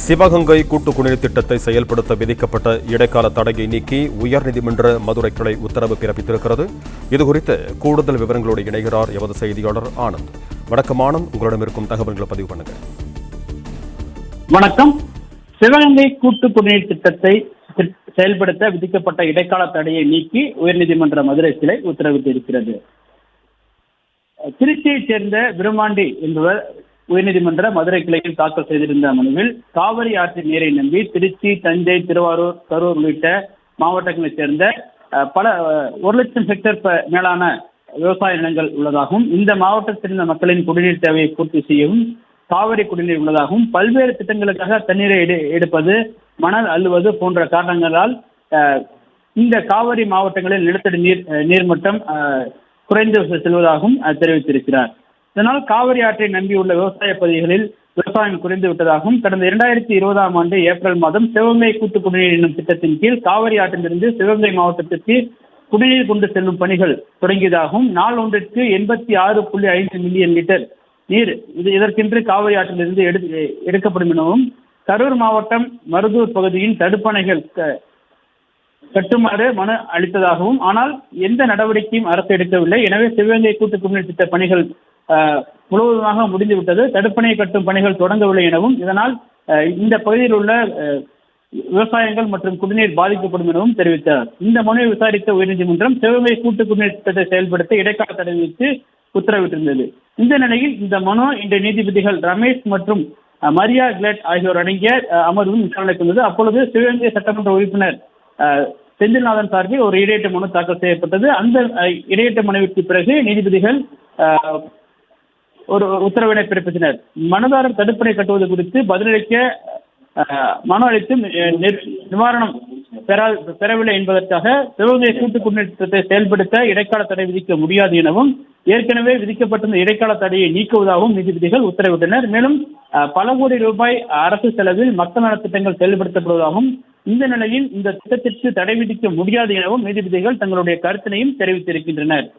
சிவகங்கை கூட்டு குடிநீர் திட்டத்தை செயல்படுத்த விதிக்கப்பட்ட இடைக்கால தடையை நீக்கி உயர்நீதிமன்ற மதுரை கிளை உத்தரவு பிறப்பித்திருக்கிறது. இதுகுறித்து கூடுதல் விவரங்களோடு இணைகிறார் எமது செய்தியாளர் ஆனந்த். வணக்கம் ஆனந்த், உங்களிடம் இருக்கும் தகவல்களை பதிவு பண்ணுங்க. வணக்கம். சிவகங்கை கூட்டு குடிநீர் திட்டத்தை செயல்படுத்த விதிக்கப்பட்ட இடைக்கால தடையை நீக்கி உயர்நீதிமன்ற மதுரை கிளை உத்தரவிட்டிருக்கிறது. திருச்சியைச் சேர்ந்த விருமாண்டி என்பவர் உயர்நீதிமன்ற மதுரை கிளையில் தாக்கல் செய்திருந்த மனுவில் காவிரி ஆற்றின் நீரை நம்பி திருச்சி, தஞ்சை, திருவாரூர், கரூர் உள்ளிட்ட மாவட்டங்களைச் சேர்ந்த பல 1,00,000 ஹெக்டேர் மேலான விவசாய நிலங்கள் உள்ளதாகவும், இந்த மாவட்டத்தில் சேர்ந்த மக்களின் குடிநீர் தேவையை பூர்த்தி செய்யவும் காவிரி குடிநீர் உள்ளதாகவும், பல்வேறு திட்டங்களுக்காக தண்ணீரை எடுப்பது, மணல் அள்ளுவது போன்ற காரணங்களால் இந்த காவிரி மாவட்டங்களில் நிலத்தடி நீர்மட்டம் குறைந்து செல்வதாகவும் தெரிவித்திருக்கிறார். இதனால் காவிரி ஆற்றை நம்பியுள்ள விவசாய பகுதிகளில் விவசாயம் குறைந்து விட்டதாகவும், கடந்த 2020ஆம் ஆண்டு ஏப்ரல் மாதம் சிவகங்கை கூட்டு குடிநீர் என்னும் திட்டத்தின் கீழ் காவிரி ஆற்றிலிருந்து சிவகங்கை மாவட்டத்திற்கு குடிநீர் கொண்டு செல்லும் பணிகள் தொடங்கியதாகவும், நாள் ஒன்றிற்கு 86.5 மில்லியன் லிட்டர் நீர் இதற்கென்று காவிரி ஆற்றிலிருந்து எடுக்கப்படும் எனவும், கரூர் மாவட்டம் மருதூர் பகுதியின் தடுப்பணைகள் கட்டுமாறு மனு அளித்ததாகவும், ஆனால் எந்த நடவடிக்கையும் அரசு எடுக்கவில்லை. எனவே சிவகங்கை கூட்டு குடிநீர் திட்ட பணிகள் முழுவதுமாக முடிந்துவிட்டது, தடுப்பணை கட்டும் பணிகள் தொடங்கவில்லை எனவும், இதனால் இந்த பகுதியில் உள்ள விவசாயங்கள் மற்றும் குடிநீர் பாதிக்கப்படும் எனவும் தெரிவித்தார். இந்த மனுவை விசாரித்த உயர்நீதிமன்றம் சிவகங்கை கூட்டு குடிநீர் திட்டத்தை செயல்படுத்த இடைக்கால தடை விதித்து உத்தரவிட்டிருந்தது. இந்த நிலையில் இந்த மனு இன்று நீதிபதிகள் ரமேஷ் மற்றும் மரியா கிளட் ஆகியோர் அடங்கிய அமர்வும் விசாரணைக்கு வந்தது. அப்பொழுது சிவகங்கை சட்டமன்ற உறுப்பினர் செந்தில்நாதன் சார்பில் ஒரு இடையீட்டு மனு தாக்கல் செய்யப்பட்டது. அந்த இடையீட்டு மனுவிற்கு பிறகு நீதிபதிகள் ஒரு உத்தரவினை பிறப்பித்தனர். மனுதாரர் தடுப்பணை கட்டுவது குறித்து பதிலளிக்க மனு அளித்து நிவாரணம் பெறவில்லை என்பதற்காக சிவகங்கை கூட்டு குடிநீர் திட்டத்தை செயல்படுத்த இடைக்கால தடை விதிக்க முடியாது எனவும், ஏற்கனவே விதிக்கப்பட்டிருந்த இடைக்கால தடையை நீக்குவதாகவும் நீதிபதிகள் உத்தரவிட்டனர். மேலும் பல கோடி ரூபாய் அரசு செலவில் மக்கள் நலத்திட்டங்கள் செயல்படுத்தப்படுவதாகவும், இந்த நிலையில் இந்த திட்டத்திற்கு தடை விதிக்க முடியாது எனவும் நீதிபதிகள் தங்களுடைய கருத்தினையும் தெரிவித்திருக்கின்றனர்.